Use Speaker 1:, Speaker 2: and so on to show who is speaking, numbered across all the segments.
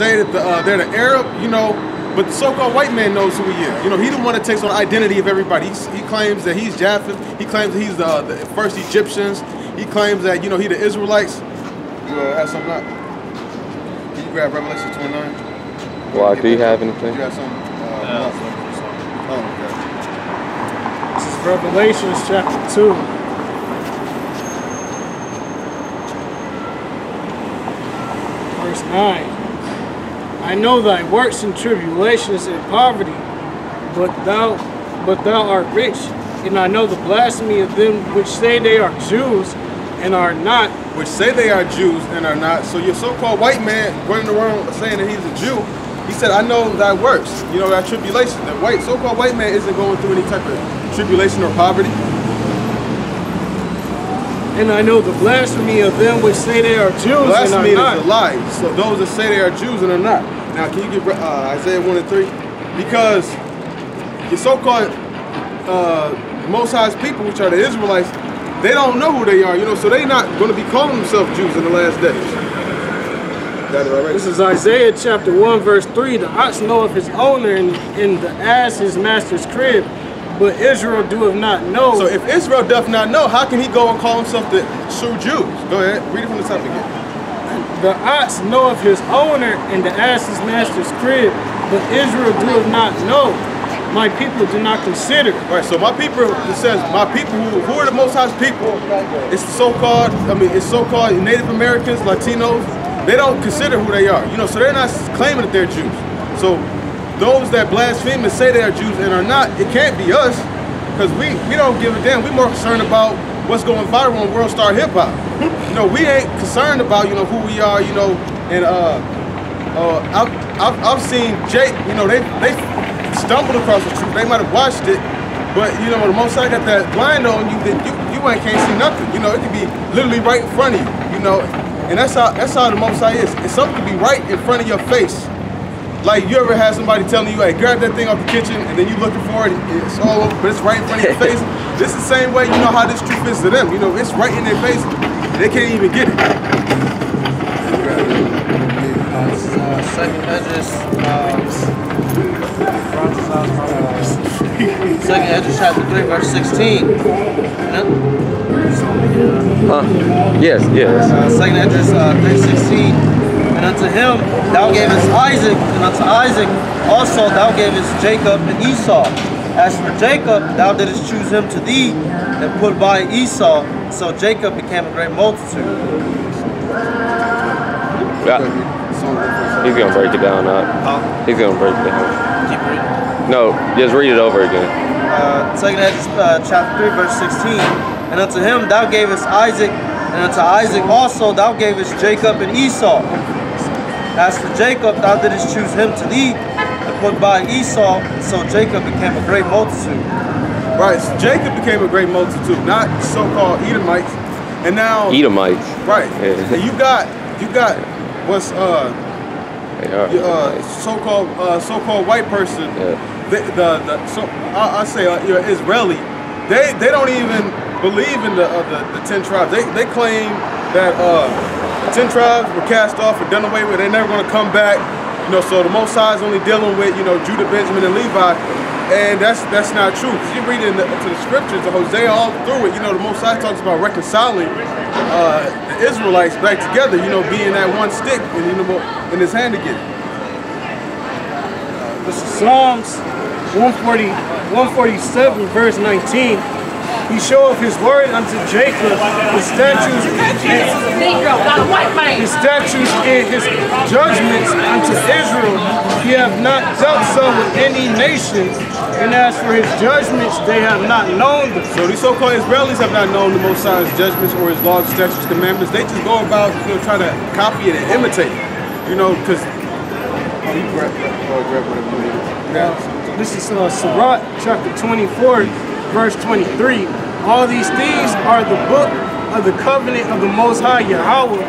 Speaker 1: say that they're the Arab, you know, but the so-called white man knows who he is. You know, he the one that takes on the identity of everybody. He claims that he's Japheth. He claims that he's the first Egyptians. He claims that, you know, he the Israelites. You have something up? Can you grab Revelation 29?
Speaker 2: Well, do you have anything?
Speaker 1: You have something? Oh, okay.
Speaker 3: This is Revelation chapter 2. Verse 9. I know thy works and tribulations and poverty, but thou art rich, and I know the blasphemy of them which say they are Jews and are not.
Speaker 1: Which say they are Jews and are not. So your so-called white man running around saying that he's a Jew, he said, I know thy works, you know, that tribulation. The so-called white man isn't going through any type of tribulation or poverty.
Speaker 3: And I know the blasphemy of them which say they are Jews
Speaker 1: blasphemy
Speaker 3: and are not.
Speaker 1: Is a lie. So those that say they are Jews and are not. Now, can you get Isaiah 1 and 3? Because your so-called Most High's people, which are the Israelites, they don't know who they are, you know, so they're not going to be calling themselves Jews in the last days. Got it already?
Speaker 3: This is Isaiah chapter 1, verse 3. The ox knoweth his owner, and the ass his master's crib, but Israel doeth not know.
Speaker 1: So if Israel doth not know, how can he go and call himself the true Jews? Go ahead, read it from the top again.
Speaker 3: The ox knoweth his owner, and the ass his master's crib, but Israel doeth not know. My people do not consider.
Speaker 1: Right, so my people, it says, my people, who are the Most High's people? It's the so-called, it's so-called Native Americans, Latinos. They don't consider who they are, you know, so they're not claiming that they're Jews. So those that blaspheme and say they are Jews and are not, it can't be us, because we don't give a damn. We're more concerned about what's going viral on World Star Hip Hop. You know, we ain't concerned about, you know, who we are, you know, and I've seen Jake, you know, they stumbled across the truth. They might have watched it, but you know, the most I got that blind on you, that you can't see nothing. You know, it could be literally right in front of you. You know, and that's how the Most High is. It's something could be right in front of your face. Like you ever had somebody telling you, hey, grab that thing off the kitchen, and then you looking for it, it's all over, but it's right in front of your face. This is the same way, you know how this truth is to them. You know, it's right in their face. They can't even get it.
Speaker 4: Second Esdras, Second Esdras chapter 3, verse 16.
Speaker 2: Yes.
Speaker 4: Second Esdras 3:16. And unto him thou gavest Isaac, and unto Isaac also thou gavest Jacob and Esau. As for Jacob, thou didst choose him to thee, and put by Esau. So Jacob became a great multitude.
Speaker 2: Yeah. He's gonna break it down now. He's gonna break it down.
Speaker 4: Keep reading.
Speaker 2: No, just read it over again.
Speaker 4: Second Esdras chapter 3, verse 16. And unto him thou gavest Isaac, and unto Isaac also thou gavest Jacob and Esau. As for Jacob, thou didst choose him to thee, and put by Esau, so Jacob became a great multitude.
Speaker 1: Right, so Jacob became a great multitude, not so-called Edomites. And now
Speaker 2: Edomites.
Speaker 1: Right.
Speaker 2: Yeah.
Speaker 1: And you got what's so-called white person.
Speaker 2: Yeah.
Speaker 1: I say you're Israeli. They don't even believe in the 10 tribes. They claim that the 10 tribes were cast off and done away with. They're never going to come back. You know, so the Most High is only dealing with, you know, Judah, Benjamin, and Levi, and that's not true. Because you read into the scriptures, the Hosea, all through it, you know, the Most High talks about reconciling the Israelites back together. You know, being that one stick and, you know, in his hand again.
Speaker 3: This is Psalms 147, verse 19. He showeth his word unto Jacob, his statutes and his judgments unto Israel. He hath not dealt so with any nation, and as for his judgments, they have not known them.
Speaker 1: So these so-called Israelis have not known the Most High's judgments or his laws, statutes, commandments. They just go about, you know, trying to copy it and imitate it. You know, because
Speaker 3: this is Sirach chapter 24, verse 23. All these things are the book of the covenant of the Most High Yahweh,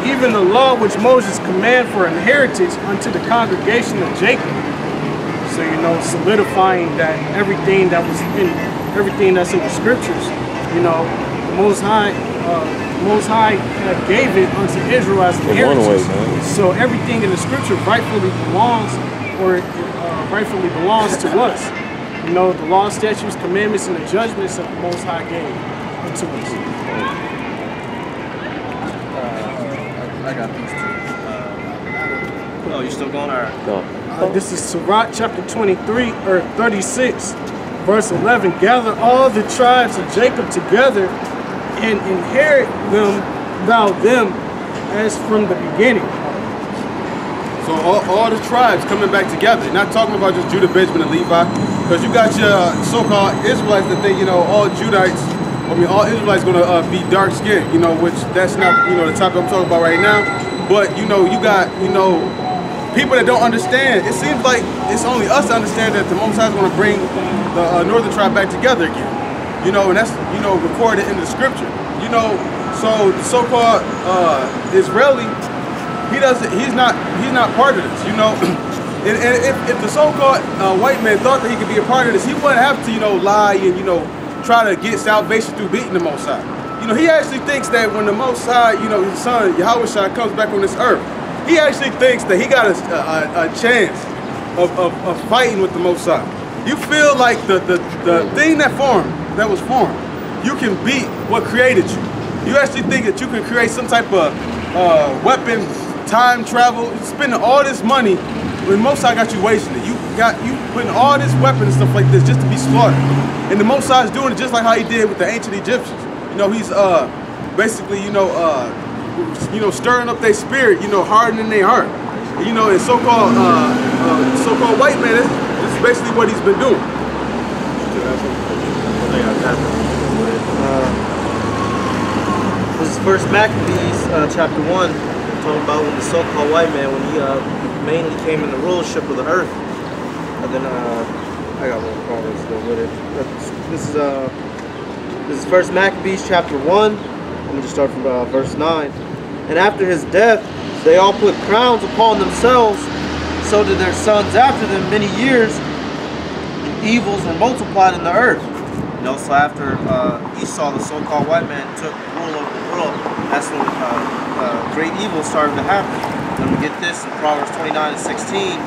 Speaker 3: even the law which Moses commanded for an heritage unto the congregation of Jacob. So, you know, solidifying that everything that's in the scriptures, you know, the Most High Most High gave it unto Israel as an inheritance. So everything in the scripture rightfully belongs to us. You know, the law, statutes, commandments, and the judgments that the Most High gave unto us.
Speaker 4: I got these two. Oh, you still going? All right.
Speaker 2: No.
Speaker 3: This is Sirach chapter 23 or 36, verse 11. Gather all the tribes of Jacob together and inherit them as from the beginning.
Speaker 1: So all the tribes coming back together. Not talking about just Judah, Benjamin, and Levi, because you got your so-called Israelites that think, you know, all Judites, I mean, all Israelites gonna be dark skinned, you know, which that's not, you know, the topic I'm talking about right now. But you know, you got, you know, people that don't understand. It seems like it's only us to understand that the Most High is gonna bring the northern tribe back together again. You know, and that's, you know, recorded in the scripture. You know, so the so-called Israeli, he's not part of this, you know. And if the so-called white man thought that he could be a part of this, he wouldn't have to, you know, lie and, you know, try to get salvation through beating the Most High. You know, he actually thinks that when the Most High, you know, his son, Yahweh Shai, comes back on this earth, he actually thinks that he got a chance of fighting with the Most High. You feel like the thing that was formed, you can beat what created you. You actually think that you can create some type of weapon, time travel, spending all this money when Most High got you wasting it. You putting all this weapon and stuff like this just to be slaughtered. And the Most High is doing it just like how he did with the ancient Egyptians. You know, he's basically, you know, stirring up their spirit, you know, hardening their heart. You know, and so-called white man, this is basically what he's been doing.
Speaker 4: This is First Maccabees, chapter 1, talking about when the so-called white man, when he mainly came in the rulership of the earth. And then I got one problem still with it. This is First Maccabees, chapter 1. I'm gonna just start from verse 9. And after his death, they all put crowns upon themselves. So did their sons after them many years. Evils were multiplied in the earth. You know, so after Esau, the so-called white man, took rule over the world, that's when great evil started to happen. And we get this in Proverbs 29 and 16.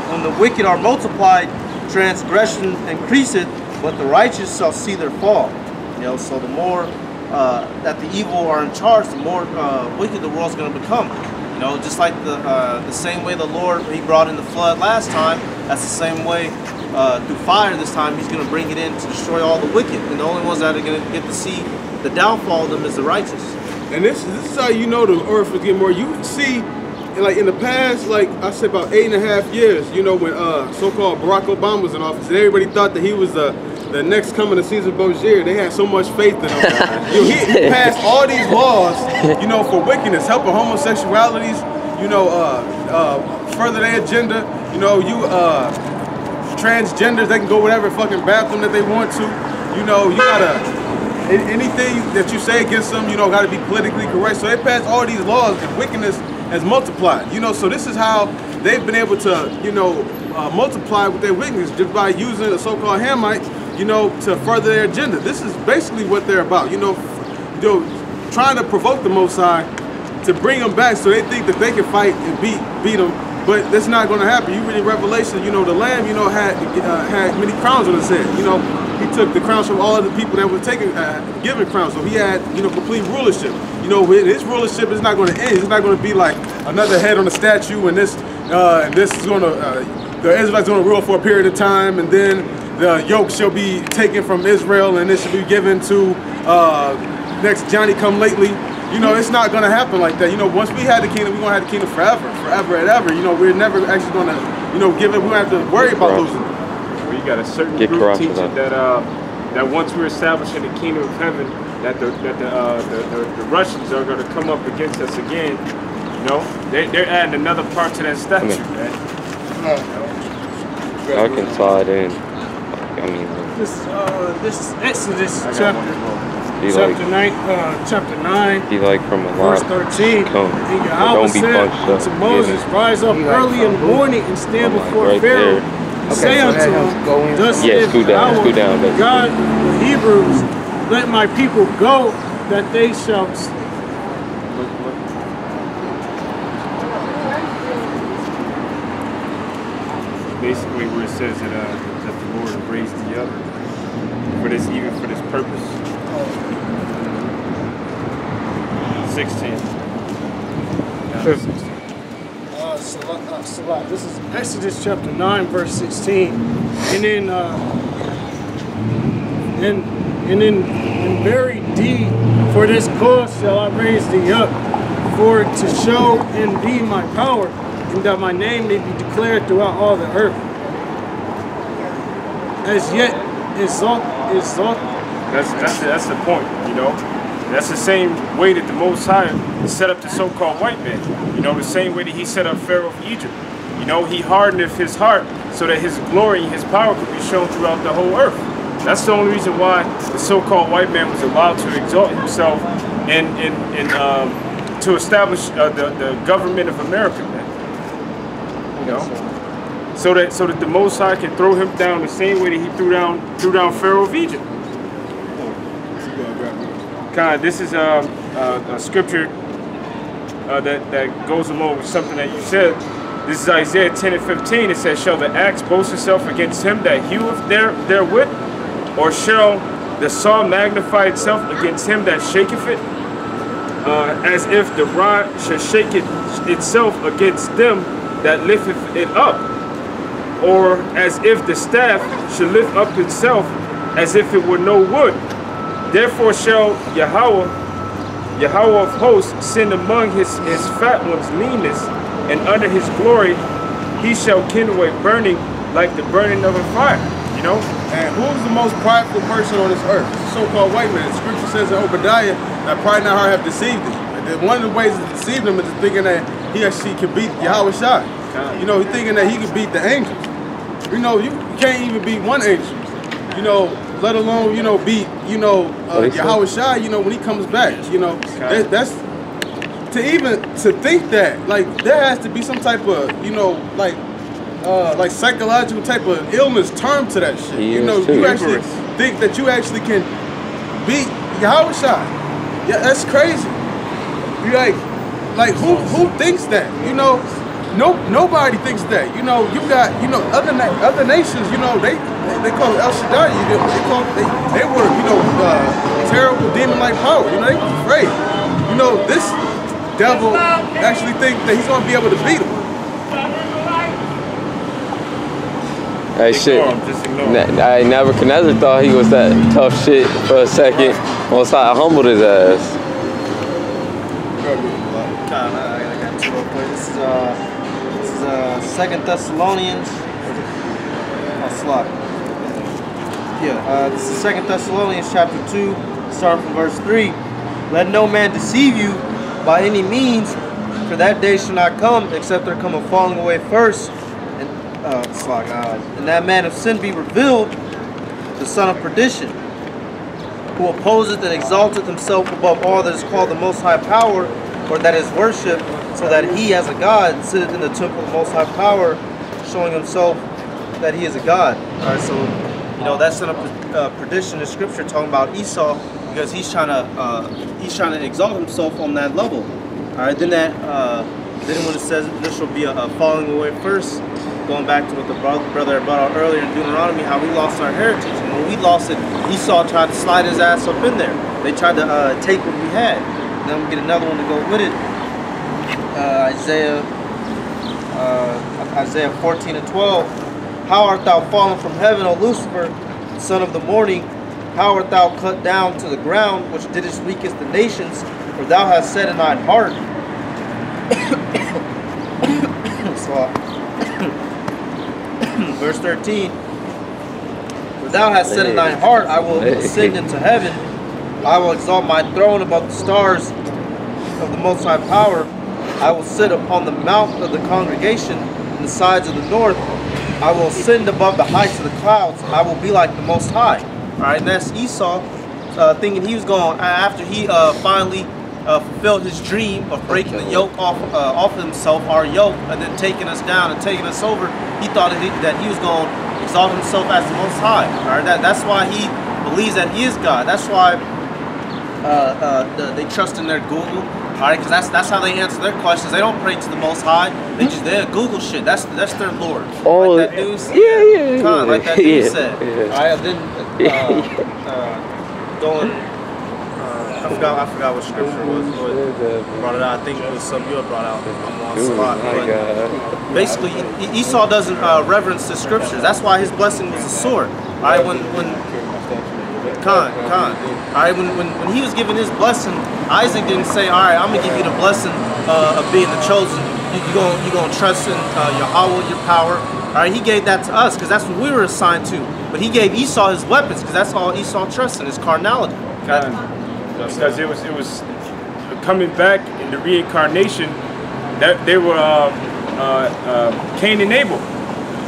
Speaker 4: When the wicked are multiplied, transgression increaseth, but the righteous shall see their fall. You know, so the more that the evil are in charge, the more wicked the world's going to become. You know, just like the same way the Lord, he brought in the flood last time, that's the same way through fire this time, he's going to bring it in to destroy all the wicked. And the only ones that are going to get to see the downfall of them is the righteous.
Speaker 1: And this is how you know the earth is getting more. You see, like in the past, like I say about 8.5 years, you know, when so-called Barack Obama was in office, and everybody thought that he was the next coming of Caesar Borgia. They had so much faith in him. You know, he passed all these laws, you know, for wickedness, helping homosexualities, you know, further their agenda. You know, transgenders, they can go whatever fucking bathroom that they want to. You know, you gotta, anything that you say against them, you know, gotta be politically correct. So they passed all these laws, and wickedness has multiplied. You know, so this is how they've been able to, you know, multiply with their wickedness, just by using the so-called Hamite, you know, to further their agenda. This is basically what they're about, you know, trying to provoke the Most High to bring them back so they think that they can fight and beat them. But that's not going to happen. You read in Revelation, you know, the Lamb, you know, had many crowns on his head. You know, he took the crowns from all of the people that were taking, given crowns. So he had, you know, complete rulership. You know, his rulership is not going to end. It's not going to be like another head on a statue, and this is going to, the Israelites going to rule for a period of time, and then the yoke shall be taken from Israel, and it shall be given to next Johnny come lately. You know, it's not going to happen like that. You know, once we had the kingdom, we're going to have the kingdom forever and ever. You know, we're never actually going to, you know, give it. We don't have to worry about losing it.
Speaker 5: Well, you got a certain group teaching that once we're establishing the kingdom of heaven, that the Russians are going to come up against us again. You know, they're adding another part to that statue, man.
Speaker 2: I can slide in. I mean,
Speaker 3: this is Exodus chapter 9,
Speaker 2: from a
Speaker 3: verse 13. And Yahweh said unto Moses, rise up early in the morning and stand before Pharaoh. Say unto him, thus saith Yahweh, God of the Hebrews, let my people go, that they shall.
Speaker 5: Basically, where it says that the Lord raised the other for this, even for this purpose. 16.
Speaker 3: Salah. This is Exodus chapter 9, verse 16, and then very deed for this cause shall I raise thee up, for to show in thee my power, and that my name may be declared throughout all the earth. As yet, exalt.
Speaker 5: That's the point, you know. That's the same way that the Most High set up the so-called white man. You know, the same way that he set up Pharaoh of Egypt. You know, he hardened his heart so that his glory and his power could be shown throughout the whole earth. That's the only reason why the so-called white man was allowed to exalt himself and to establish the government of America, man. You know, so that the Most High can throw him down the same way that he threw down Pharaoh of Egypt. This is a scripture that goes along with something that you said. This is Isaiah 10 and 15. It says, shall the axe boast itself against him that heweth therewith? Or shall the saw magnify itself against him that shaketh it? As if the rod should shake itself against them that lifteth it up. Or as if the staff should lift up itself as if it were no wood. Therefore shall Yahweh of hosts send among his fat ones leanness, and under his glory he shall kindle a burning like the burning of a fire. You know?
Speaker 1: And who's the most prideful person on this earth? The so-called white man. The scripture says in Obadiah that pride in our heart have deceived thee. And one of the ways to deceive them is thinking that he or she can beat Yahweh Shai. You know, he's thinking that he can beat the angels. You know, you can't even beat one angel. You know, let alone, you know, beat, you know, Yahweh Shai, you know, when he comes back, you know, that's, to think that, like, there has to be some type of, you know, like psychological type of illness term to that shit. You know, you actually think that you actually can beat Yahweh Shai. Yeah, that's crazy. You like who thinks that? You know, nobody thinks that. You know, you got, you know, other nations, you know, they call it El Shaddai. They were, you know, terrible demon-like power. You know, they was afraid. You know, this devil actually think that he's gonna be able to beat him.
Speaker 2: Hey, shit. Nebuchadnezzar thought he was that tough shit for a second. Most High humbled his ass.
Speaker 4: This is 2 Thessalonians. This is 2 Thessalonians chapter 2, starting from verse 3. Let no man deceive you by any means, for that day shall not come, except there come a falling away first, and that man of sin be revealed, the son of perdition, who opposeth and exalteth himself above all that is called the Most High Power, or that is worshipped, so that he as a God sitteth in the temple of the Most High Power, showing himself that he is a God. Alright, so you know that son of perdition in scripture talking about Esau, because he's trying to exalt himself on that level. Alright, then when it says there shall be a falling away first, going back to what the brother brought out earlier in Deuteronomy, how we lost our heritage. And when we lost it, Esau tried to slide his ass up in there. They tried to take what we had. And then we get another one to go with it. Isaiah 14 and 12. How art thou fallen from heaven, O Lucifer, son of the morning? How art thou cut down to the ground, which didst weaken the nations? For thou hast said in thine heart, verse 13, for thou hast said in thine heart, I will ascend into heaven, I will exalt my throne above the stars of the Most High Power, I will sit upon the mount of the congregation in the sides of the north, I will ascend above the heights of the clouds, I will be like the Most High. Alright, and that's Esau thinking he was going, after he finally fulfilled his dream of breaking the yoke off of himself, our yoke, and then taking us down and taking us over, he thought that he was going to exalt himself as the Most High. All right, that's why he believes that he is God. That's why they trust in their Google. All right, because that's how they answer their questions. They don't pray to the Most High. They Google shit. That's their Lord.
Speaker 2: Oh,
Speaker 4: like that dude said.
Speaker 2: yeah.
Speaker 4: Like that dude said.
Speaker 2: Yeah.
Speaker 4: All right, then going. I forgot what scripture it was. Brought it out. I think it was something you brought out. I'm on spot. But basically, Esau doesn't reverence the scriptures. That's why his blessing was a sword. All right, when Khan. All right, when he was given his blessing, Isaac didn't say, all right, I'm gonna give you the blessing of being the chosen. You gonna trust in Yahweh, your power. All right, he gave that to us because that's what we were assigned to. But he gave Esau his weapons because that's all Esau trusts in, his carnality.
Speaker 5: Because it was coming back in the reincarnation that they were Cain and Abel.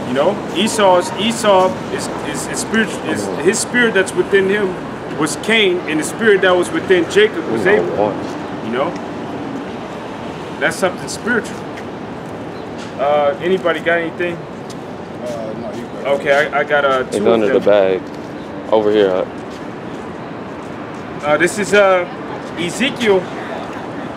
Speaker 5: You know, Esau is spiritual. His spirit that's within him was Cain, and the spirit that was within Jacob was Abel. You know, that's something spiritual. Anybody got anything?
Speaker 1: No, you got it.
Speaker 5: Okay, I got two.
Speaker 2: It's under the bag, over here.
Speaker 5: This is Ezekiel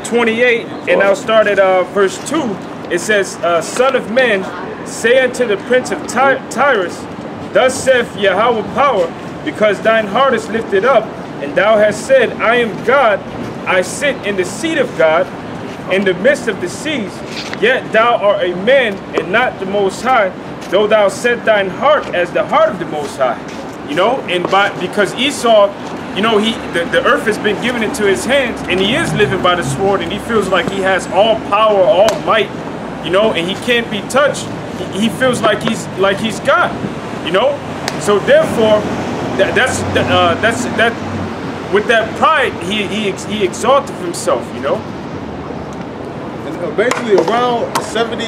Speaker 5: 28, and I'll start at verse 2. It says, Son of man, say unto the prince of Tyrus, Thus saith Yahweh power, because thine heart is lifted up, and thou hast said, I am God, I sit in the seat of God, in the midst of the seas, yet thou art a man, and not the Most High, though thou set thine heart as the heart of the Most High. You know, and because Esau, you know, the earth has been given into his hands, and he is living by the sword, and he feels like he has all power, all might, you know, and he can't be touched. He feels like he's God, you know. So therefore, that with that pride, he exalted himself, you know.
Speaker 1: And basically around 70.